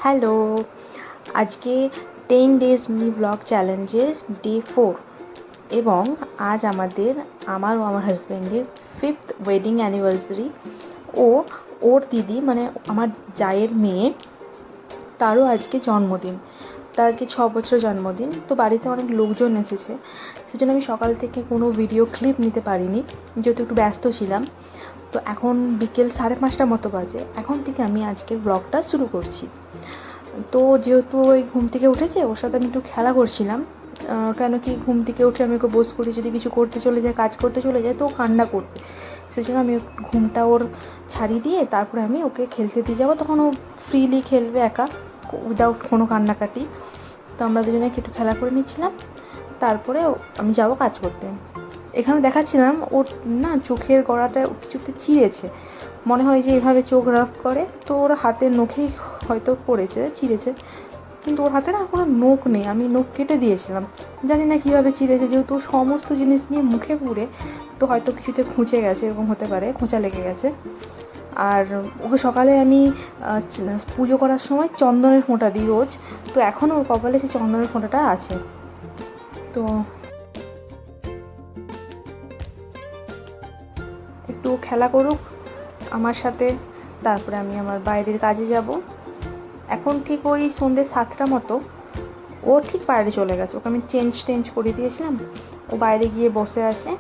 Hello, আজকে 10 days mini blog চ্যালেঞ্জের day 4 এবং আজ আমার ও আমার হাজব্যান্ডের 5th ওয়েডিং অ্যানিভার্সারি। ওর দিদি মানে আমার জায়ের মেয়ে, তারও আজকে জন্মদিন। তার আজকে 6 বছর জন্মদিন। তো বাড়িতে অনেক লোকজন এসেছে, সেজন্য আমি সকাল থেকে কোনো ভিডিও ক্লিপ নিতে পারিনি, যেহেতু একটু ব্যস্ত ছিলাম। তো এখন বিকেল 5:30 মতো বাজে, এখন থেকে আমি আজকের ব্লগটা শুরু করছি। তো যেহেতু ওই ঘুম থেকে উঠেছে, ওর সাথে আমি একটু খেলা করছিলাম। কেন কি ঘুম থেকে উঠে আমি ওকে বোস করি, যদি কিছু করতে চলে যায়, কাজ করতে চলে যায়, তো ও কান্না করবে। সেই জন্য আমি ঘুমটা ওর ছাড়িয়ে দিয়ে তারপরে আমি ওকে খেলতে দিয়ে যাবো, তখন ও ফ্রিলি খেলবে একা, উইদাউট কোনো কান্নাকাটি। তো আমরা দুজনে একটু খেলা করে নিচ্ছিলাম, তারপরে আমি যাব কাজ করতে। এখানে দেখাচ্ছিলাম ওর না চোখের গোড়াটা কিছুতে চিড়েছে, মনে হয় যে এভাবে চোখ রাফ করে, তো ওর হাতের নখেই হয়তো পড়েছে, চিড়েছে। কিন্তু ওর হাতে না কোনো নখ নেই, আমি নখ কেটে দিয়েছিলাম, জানি না কীভাবে চিড়েছে, যেহেতু সমস্ত জিনিস নিয়ে মুখে পুড়ে, তো হয়তো কিছুতে খুঁচে গেছে, এরকম হতে পারে, খোঁচা লেগে গেছে। আর ওকে সকালে আমি পুজো করার সময় চন্দনের ফোঁটা দিই রোজ, তো এখন ওর কপালে সেই চন্দনের ফোঁটাটা আছে। তো একটু খেলা করুক আমার সাথে, তারপরে আমি আমার বাইরের কাজে যাব। এখন ঠিক ওই সন্ধ্যে 7টা মতো ও ঠিক বাইরে চলে গেছে, ওকে আমি চেঞ্জ করে দিয়েছিলাম, ও বাইরে গিয়ে বসে আছে।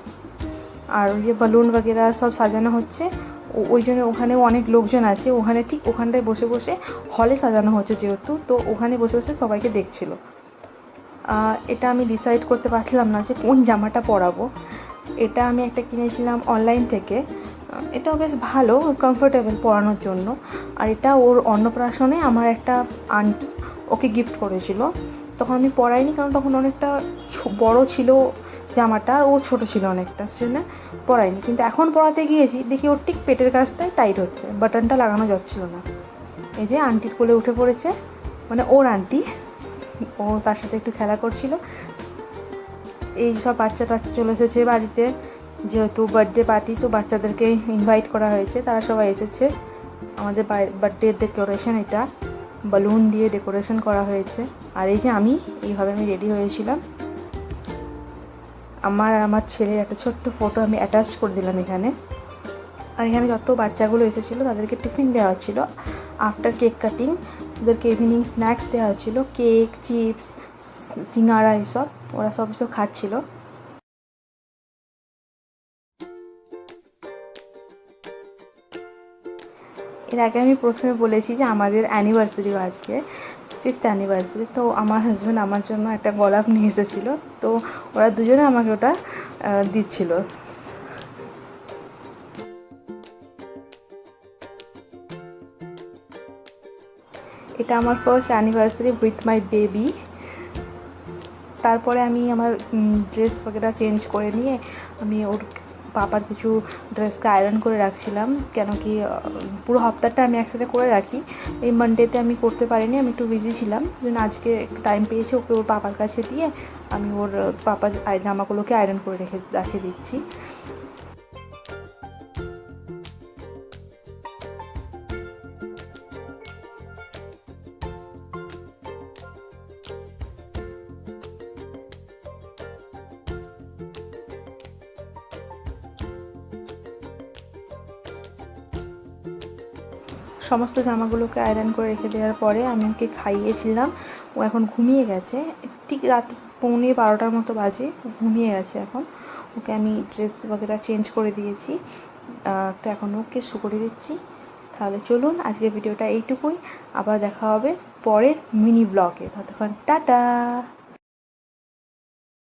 আর ওই যে বালুন বগেরা সব সাজানো হচ্ছে, ওই জন্য ওখানেও অনেক লোকজন আছে, ওখানে ঠিক ওখানটায় বসে বসে, হলে সাজানো হচ্ছে যেহেতু, তো ওখানে বসে বসে সবাইকে দেখছিল। এটা আমি ডিসাইড করতে পারছিলাম না যে কোন জামাটা পরাবো। এটা আমি একটা কিনেছিলাম অনলাইন থেকে, এটাও বেশ ভালো, কমফোর্টেবল পরানোর জন্য। আর এটা ওর অন্নপ্রাশনে আমার একটা আন্টি ওকে গিফট করেছিল, তখন আমি পরাইনি, কারণ তখন অনেকটা বড় ছিল জামাটা, আর ও ছোটো ছিল অনেকটা, সেজন্য পরাইনি। কিন্তু এখন পরাতে গিয়েছি, দেখি ওর ঠিক পেটের কাছটায় টাইট হচ্ছে, বাটনটা লাগানো যাচ্ছিল না। এই যে আন্টির কোলে উঠে পড়েছে, মানে ওর আন্টি, ও তার সাথে একটু খেলা করছিল। এই সব বাচ্চা টাচ্চা চলে এসেছে বাড়িতে, যেহেতু বার্থডে পার্টি, তো বাচ্চাদেরকে ইনভাইট করা হয়েছে, তারা সবাই এসেছে। আমাদের বার্থডে ডেকোরেশন, এটা বালুন দিয়ে ডেকোরেশন করা হয়েছে। আর এই যে এইভাবে আমি রেডি হয়েছিলাম। আমার ছেলের একটা ছোট্ট ফটো আমি অ্যাটাচ করে দিলাম এখানে। আর এখানে যত বাচ্চাগুলো এসেছিলো তাদেরকে টিফিন দেওয়া হচ্ছিলো আফটার কেক কাটিং, ওদেরকে ইভিনিং স্ন্যাক্স দেওয়া হচ্ছিলো, কেক, চিপস, সিঙ্গারা, এসব ওরা সব খাচ্ছিল। এর আগে আমি প্রথমে বলেছি যে আমাদের অ্যানিভার্সারিও আজকে 5th অ্যানিভার্সারি, তো আমার হাজব্যান্ড আমার জন্য একটা গোলাপ নিয়ে এসেছিলো, তো ওরা দুজনে আমাকে ওটা দিচ্ছিল। এটা আমার first anniversary with my baby. তারপরে আমি আমার ড্রেস বগেরা চেঞ্জ করে নিয়ে আমি ওর পাপার কিছু ড্রেসকে আয়রন করে রাখছিলাম, কেন কি পুরো হপ্তাহটা আমি একসাথে করে রাখি। এই মানডেতে আমি করতে পারিনি, আমি একটু বিজি ছিলাম, সেজন্য আজকে একটু টাইম পেয়েছি, ওকে ওর পাপার কাছে দিয়ে আমি ওর পাপার জামাগুলোকে আয়রন করে রেখে দিচ্ছি। সমস্ত জামাগুলোকে আয়রন করে রেখে দেওয়ার পরে আমি ওকে খাইয়েছিলাম, ও এখন ঘুমিয়ে গেছে। ঠিক রাত 11:15 মতো বাজে, ঘুমিয়ে গেছে এখন। ওকে আমি ড্রেস বগেরা চেঞ্জ করে দিয়েছি, তো এখন ওকে শু করে দিচ্ছি। তাহলে চলুন, আজকের ভিডিওটা এইটুকুই, আবার দেখা হবে পরের মিনি ব্লগে, ততক্ষণ টাটা।